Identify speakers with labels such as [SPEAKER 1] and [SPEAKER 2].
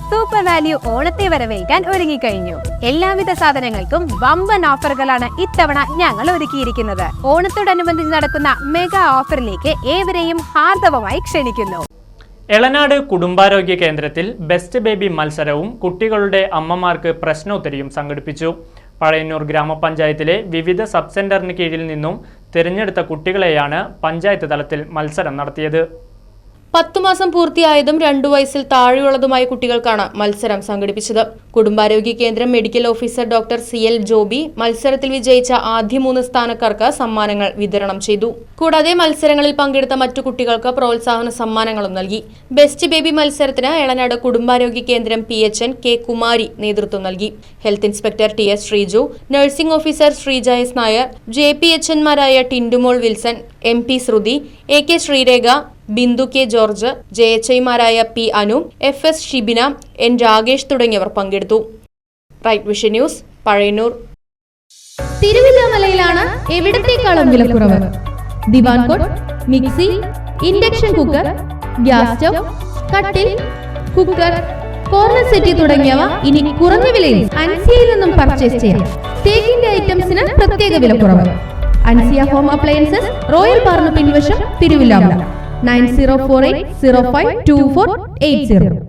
[SPEAKER 1] Super value ഓണത്തെ വരവേൽക്കാൻ ഒരുങ്ങിക്കഴിഞ്ഞു. എല്ലാവിധ സാധനങ്ങൾക്കും വമ്പൻ ഓഫറുകളാണ് ഇത്തവണ ഞങ്ങൾ ഒരുക്കിയിരിക്കുന്നത്. ഓണത്തോടനുബന്ധിച്ച് നടക്കുന്ന മെഗാ ഓഫറിലേക്ക് ഏവരെയും ഹാർദവമായി ക്ഷണിക്കുന്നു.
[SPEAKER 2] എളനാട് കുടുംബാരോഗ്യ കേന്ദ്രത്തിൽ ബെസ്റ്റ് ബേബി മത്സരവും കുട്ടികളുടെ അമ്മമാർക്ക് പ്രശ്നോത്തരിയും സംഘടിപ്പിച്ചു. പഴയന്നൂർ ഗ്രാമപഞ്ചായത്തിലെ വിവിധ സബ് സെന്ററിന് കീഴിൽ നിന്നും തിരഞ്ഞെടുത്ത കുട്ടികളെയാണ് പഞ്ചായത്ത് തലത്തിൽ മത്സരം നടത്തിയത്.
[SPEAKER 3] 10 മാസം പൂർത്തിയായതും 2 വയസ്സിൽ താഴെയുള്ളതുമായ കുട്ടികൾക്കാണ് മത്സരം സംഘടിപ്പിച്ചത്. കുടുംബാരോഗ്യ കേന്ദ്രം medical officer doctor CL Joby മത്സരത്തിൽ വിജയിച്ച ആദ്യ 3 സ്ഥാനക്കാർക്ക് സമ്മാനങ്ങൾ വിതരണം ചെയ്തു. കൂടാതെ മത്സരങ്ങളിൽ പങ്കെടുത്ത മറ്റു കുട്ടികൾക്ക് പ്രോത്സാഹന സമ്മാനങ്ങളും നൽകി. ബെസ്റ്റ് ബേബി മത്സരത്തിന് എളനാട് കുടുംബാരോഗ്യ കേന്ദ്രം PHN K കുമാരി നേതൃത്വം നൽകി. Health inspector TS Sreeju, nursing officer Sreeja S Nair, JPHNമാരായ Tindumol Wilson, MP Sruthi, AK Sreerekha, Bindu K George, JHIമാരായ P Anu, FS Shibina, N Rakesh തുടങ്ങിയവർ പങ്കെടുത്തു. Right vision news, Pazhayannur.
[SPEAKER 4] തിരുവല്ലാമലയിലാണ് എവിടത്തേക്കാളും വിലക്കുറവ്. Divan cot, mixie, induction cooker, gas stove, കട്ടിൽ, കുക്കർ, കോർണർ സെറ്റ് തുടങ്ങിയവ ഇനി കുറഞ്ഞ വിലയിൽ അൻസിയയിൽ നിന്നും പർച്ചേസ് ചെയ്യാം. തേക്കിന്റെ ഐറ്റംസിന് പ്രത്യേക വിലക്കുറവ്. അൻസിയ ഹോം അപ്ലയൻസസ്, റോയൽ പാർന്ന് പിൻവശം, തിരുവല്ലാമല. 9048052480.